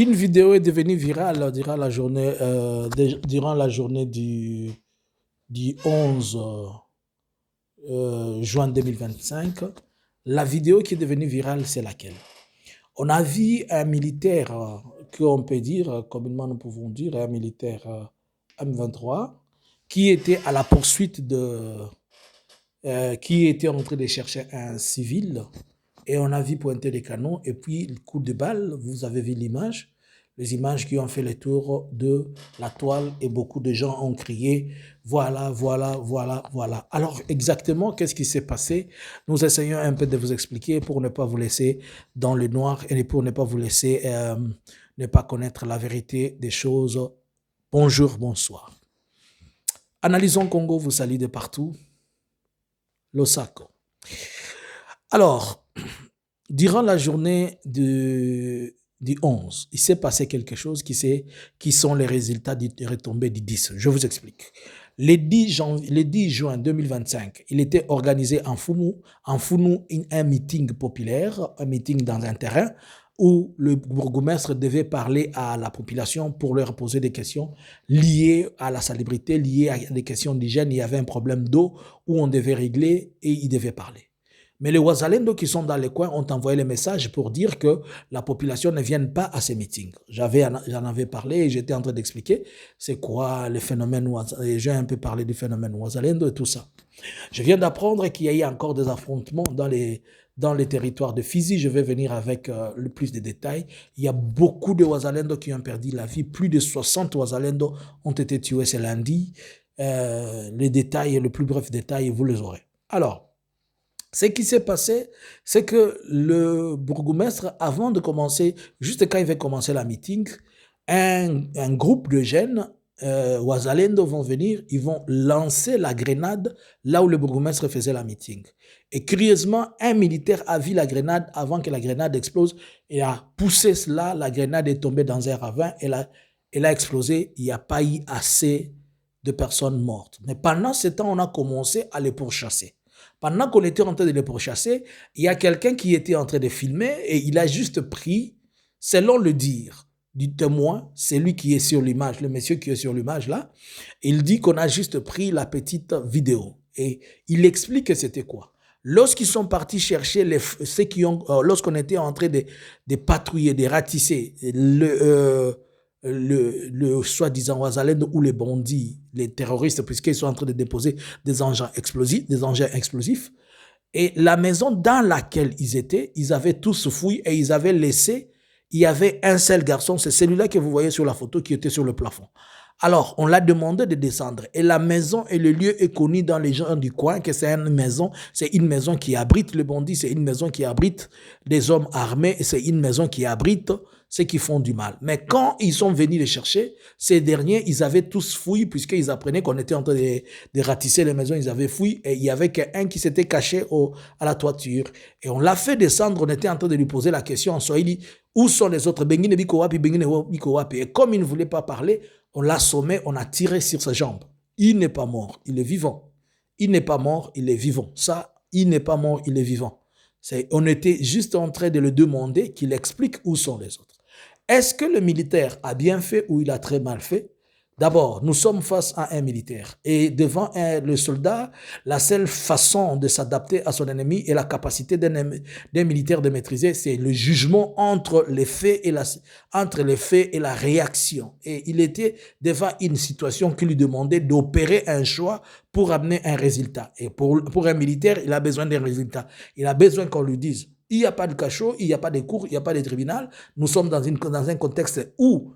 Une vidéo est devenue virale durant la journée du 11 juin 2025. La vidéo qui est devenue virale, c'est laquelle? On a vu un militaire, qu'on peut dire, communément nous pouvons dire, un militaire M23, qui était à la poursuite qui était en train de chercher un civil, et on a vu pointer les canons, et puis le coup de balle, vous avez vu l'image, les images qui ont fait le tour de la toile, et beaucoup de gens ont crié « Voilà, voilà, voilà, voilà ». Alors exactement, qu'est-ce qui s'est passé? Nous essayons un peu de vous expliquer pour ne pas vous laisser dans le noir et pour ne pas vous laisser ne pas connaître la vérité des choses. Bonjour, bonsoir. Analysons Congo vous salue de partout. Losako. Alors, durant la journée du 11, il s'est passé quelque chose qui sont les résultats des retombées du 10. Je vous explique. Le 10 juin 2025, il était organisé en Founou, un meeting populaire, un meeting dans un terrain où le bourgmestre devait parler à la population pour leur poser des questions liées à la salubrité, liées à des questions d'hygiène. Il y avait un problème d'eau où on devait régler et il devait parler. Mais les Ouazalendo qui sont dans les coins ont envoyé les messages pour dire que la population ne vienne pas à ces meetings. J'en avais parlé et j'étais en train d'expliquer c'est quoi le phénomène Ouazalendo. J'ai un peu parlé du phénomène Ouazalendo et tout ça. Je viens d'apprendre qu'il y a eu encore des affrontements dans les territoires de Fizi. Je vais venir avec le plus de détails. Il y a beaucoup de Ouazalendo qui ont perdu la vie. Plus de 60 Ouazalendo ont été tués ce lundi. Les détails, le plus bref détail, vous les aurez. Alors, ce qui s'est passé, c'est que le bourgmestre, avant de commencer, juste quand il va commencer la meeting, un groupe de jeunes Ouazalendo vont venir, ils vont lancer la grenade là où le bourgmestre faisait la meeting. Et curieusement, un militaire a vu la grenade avant que la grenade explose et a poussé cela, la grenade est tombée dans un ravin, elle a explosé, il n'y a pas eu assez de personnes mortes. Mais pendant ce temps, on a commencé à les pourchasser. Pendant qu'on était en train de les pourchasser, il y a quelqu'un qui était en train de filmer et il a juste pris, selon le dire du témoin, c'est lui qui est sur l'image, le monsieur qui est sur l'image là, il dit qu'on a juste pris la petite vidéo et il explique que c'était quoi. Lorsqu'ils sont partis chercher ceux qui ont, lorsqu'on était en train de patrouiller, de ratisser le soi-disant Ouazalendo ou les bandits, les terroristes, puisqu'ils sont en train de déposer des engins explosifs. Et la maison dans laquelle ils étaient, ils avaient tous fouillé et ils avaient laissé, il y avait un seul garçon, c'est celui-là que vous voyez sur la photo qui était sur le plafond. Alors, on l'a demandé de descendre. Et la maison et le lieu est connu dans les gens du coin que c'est une maison qui abrite le bandit, c'est une maison qui abrite des hommes armés, et c'est une maison qui abrite ceux qui font du mal. Mais quand ils sont venus les chercher, ces derniers, ils avaient tous fouillé puisqu'ils apprenaient qu'on était en train de ratisser les maisons, ils avaient fouillé et il y avait qu'un qui s'était caché à la toiture. Et on l'a fait descendre, on était en train de lui poser la question en Swahili, où sont les autres? Et comme il ne voulait pas parler, on l'a assommé, on a tiré sur ses jambes. Il n'est pas mort, il est vivant. Il n'est pas mort, il est vivant. Ça, il n'est pas mort, il est vivant. On était juste en train de le demander qu'il explique où sont les autres. Est-ce que le militaire a bien fait ou il a très mal fait? D'abord, nous sommes face à un militaire et devant le soldat, la seule façon de s'adapter à son ennemi et la capacité d'un militaire de maîtriser, c'est le jugement entre les faits et la réaction. Et il était devant une situation qui lui demandait d'opérer un choix pour amener un résultat. Et pour un militaire, il a besoin d'un résultat. Il a besoin qu'on lui dise, il n'y a pas de cachot, il n'y a pas de cour, il n'y a pas de tribunal. Nous sommes dans un contexte où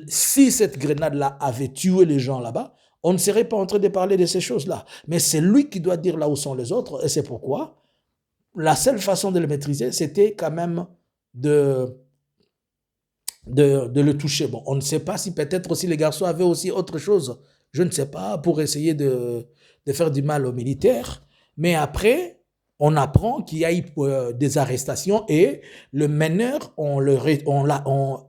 si cette grenade-là avait tué les gens là-bas, on ne serait pas en train de parler de ces choses-là. Mais c'est lui qui doit dire là où sont les autres, et c'est pourquoi la seule façon de le maîtriser, c'était quand même de le toucher. Bon, on ne sait pas si peut-être aussi les garçons avaient aussi autre chose, je ne sais pas, pour essayer de faire du mal aux militaires. Mais après, on apprend qu'il y a eu des arrestations et le meneur,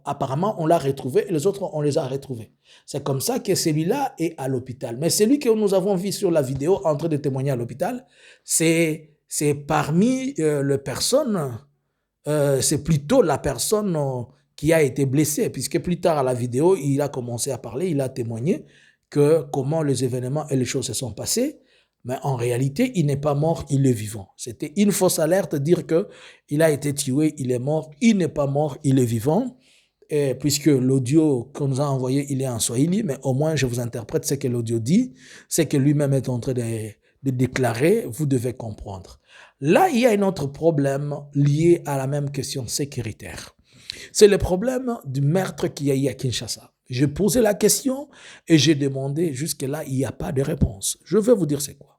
apparemment, on l'a retrouvé et les autres, on les a retrouvés. C'est comme ça que celui-là est à l'hôpital. Mais celui que nous avons vu sur la vidéo en train de témoigner à l'hôpital, c'est parmi les personnes, c'est plutôt la personne qui a été blessé, puisque plus tard à la vidéo, il a commencé à parler, il a témoigné que comment les événements et les choses se sont passées, mais en réalité, il n'est pas mort, il est vivant. C'était une fausse alerte, dire qu'il a été tué, il est mort, il n'est pas mort, il est vivant. Et puisque l'audio qu'on nous a envoyé, il est en Swahili, mais au moins je vous interprète ce que l'audio dit, c'est que lui-même est en train de déclarer, vous devez comprendre. Là, il y a un autre problème lié à la même question sécuritaire. C'est le problème du meurtre qu'il y a eu à Kinshasa. J'ai posé la question et j'ai demandé, jusque-là, il n'y a pas de réponse. Je vais vous dire c'est quoi.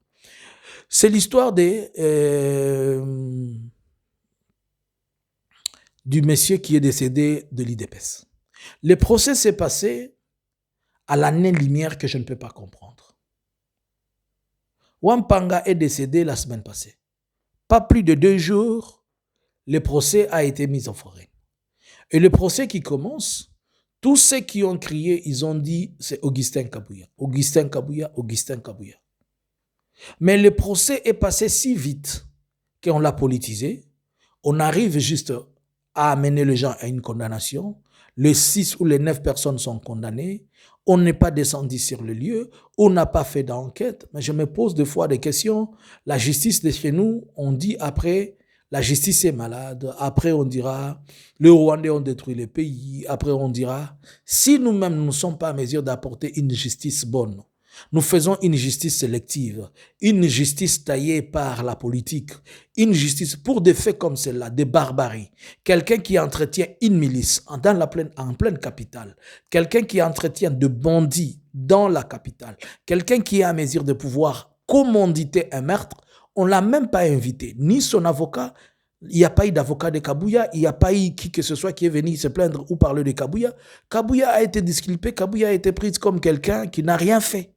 C'est l'histoire du monsieur qui est décédé de l'IDPS. Le procès s'est passé à l'année-lumière que je ne peux pas comprendre. Wampanga est décédé la semaine passée. Pas plus de 2 jours, le procès a été mis en forêt. Et le procès qui commence, tous ceux qui ont crié, ils ont dit, c'est Augustin Kabouya. Augustin Kabouya, Augustin Kabouya. Mais le procès est passé si vite qu'on l'a politisé. On arrive juste à amener les gens à une condamnation. Les 6 ou les 9 personnes sont condamnées. On n'est pas descendu sur le lieu. On n'a pas fait d'enquête. Mais je me pose des fois des questions. La justice de chez nous, on dit après, la justice est malade. Après, on dira, les Rwandais ont détruit le pays. Après, on dira, si nous-mêmes nous ne sommes pas en mesure d'apporter une justice bonne, nous faisons une justice sélective, une justice taillée par la politique, une justice pour des faits comme celle-là, des barbaries. Quelqu'un qui entretient une milice en pleine capitale, quelqu'un qui entretient de bandits dans la capitale, quelqu'un qui est en mesure de pouvoir commanditer un meurtre, on ne l'a même pas invité, ni son avocat. Il n'y a pas eu d'avocat de Kabouya, il n'y a pas eu qui que ce soit qui est venu se plaindre ou parler de Kabouya. Kabouya a été disculpé, Kabouya a été pris comme quelqu'un qui n'a rien fait.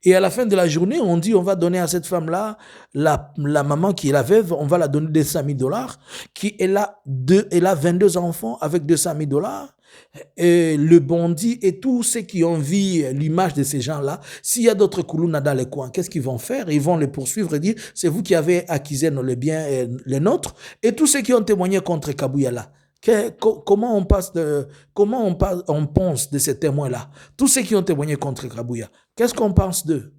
Et à la fin de la journée, on dit on va donner à cette femme-là, la maman qui est la veuve, on va la donner 200 000 $, elle a 22 enfants avec 200 000 $. Et le bandit et tous ceux qui ont vu l'image de ces gens-là, s'il y a d'autres Koulouna dans les coins, qu'est-ce qu'ils vont faire? Ils vont les poursuivre et dire, c'est vous qui avez acquisé les biens et les nôtres. Et tous ceux qui ont témoigné contre Kabouya là, comment on pense de ces témoins-là? Tous ceux qui ont témoigné contre Kabouya, qu'est-ce qu'on pense d'eux?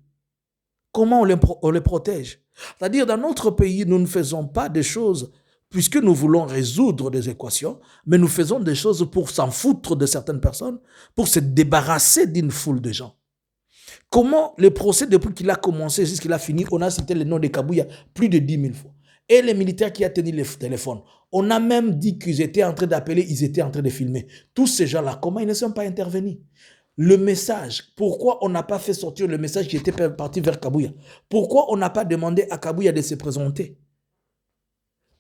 Comment on les protège? C'est-à-dire, dans notre pays, nous ne faisons pas des choses puisque nous voulons résoudre des équations, mais nous faisons des choses pour s'en foutre de certaines personnes, pour se débarrasser d'une foule de gens. Comment le procès, depuis qu'il a commencé jusqu'il a fini, on a cité le nom de Kabouya plus de 10 000 fois. Et les militaires qui ont tenu le téléphone, on a même dit qu'ils étaient en train d'appeler, ils étaient en train de filmer. Tous ces gens-là, comment ils ne sont pas intervenus? Le message, pourquoi on n'a pas fait sortir le message qui était parti vers Kabouya? Pourquoi on n'a pas demandé à Kabouya de se présenter?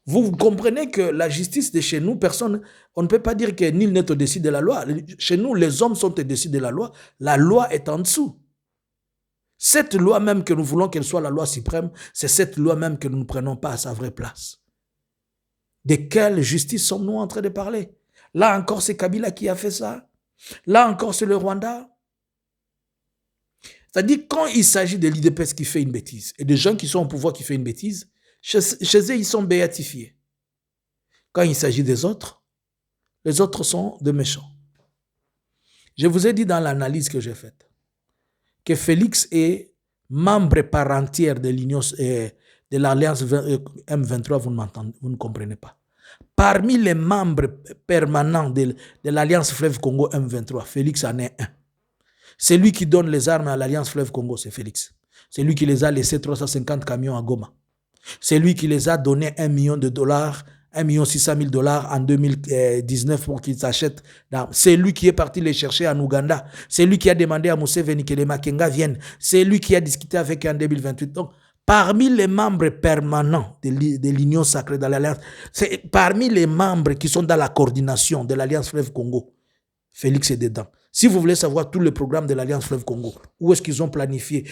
Vous comprenez que la justice de chez nous, on ne peut pas dire que nul n'est au-dessus de la loi. Chez nous, les hommes sont au-dessus de la loi est en dessous. Cette loi même que nous voulons qu'elle soit la loi suprême, c'est cette loi même que nous ne prenons pas à sa vraie place. De quelle justice sommes-nous en train de parler? Là encore, c'est Kabila qui a fait ça. Là encore, c'est le Rwanda. C'est-à-dire, quand il s'agit de l'IDPS qui fait une bêtise, et des gens qui sont au pouvoir qui font une bêtise, chez eux, ils sont béatifiés. Quand il s'agit des autres, les autres sont des méchants. Je vous ai dit dans l'analyse que j'ai faite que Félix est membre par entière de l'Union de l'Alliance M23, vous ne comprenez pas. Parmi les membres permanents de l'Alliance Fleuve Congo M23, Félix en est un. C'est lui qui donne les armes à l'Alliance Fleuve Congo, c'est Félix. C'est lui qui les a laissés 350 camions à Goma. C'est lui qui les a donné $1 million, 1 600 000 $ en 2019 pour qu'ils achètent d'armes. C'est lui qui est parti les chercher en Ouganda. C'est lui qui a demandé à Museveni que les Makenga viennent. C'est lui qui a discuté avec eux en 2028. Donc, parmi les membres permanents de l'Union sacrée de l'Alliance, c'est parmi les membres qui sont dans la coordination de l'Alliance Fleuve Congo, Félix est dedans. Si vous voulez savoir tout le programme de l'Alliance Fleuve Congo, où est-ce qu'ils ont planifié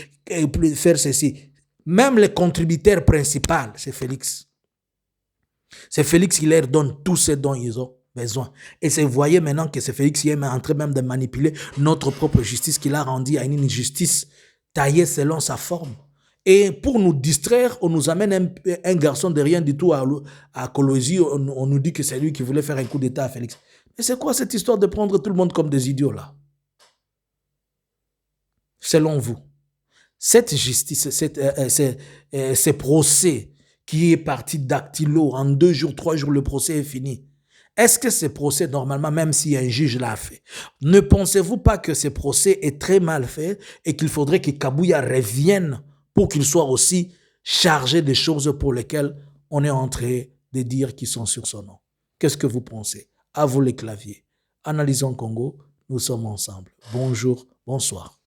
faire ceci, même les contributeurs principaux, c'est Félix. C'est Félix qui leur donne tout ce dont ils ont besoin. Et vous voyez maintenant que c'est Félix qui est en train même de manipuler notre propre justice, qu'il a rendu à une justice taillée selon sa forme. Et pour nous distraire, on nous amène un garçon de rien du tout à Kolosi, on nous dit que c'est lui qui voulait faire un coup d'État à Félix. Et c'est quoi cette histoire de prendre tout le monde comme des idiots là? Selon vous, cette justice, ces procès qui est parti dactylo, en 2 jours, 3 jours, le procès est fini. Est-ce que ces procès, normalement, même si un juge l'a fait, ne pensez-vous pas que ces procès est très mal fait et qu'il faudrait que Kabouya revienne pour qu'il soit aussi chargé des choses pour lesquelles on est en train de dire qu'ils sont sur son nom? Qu'est-ce que vous pensez? À vous les claviers. Analysons Congo, nous sommes ensemble. Bonjour, bonsoir.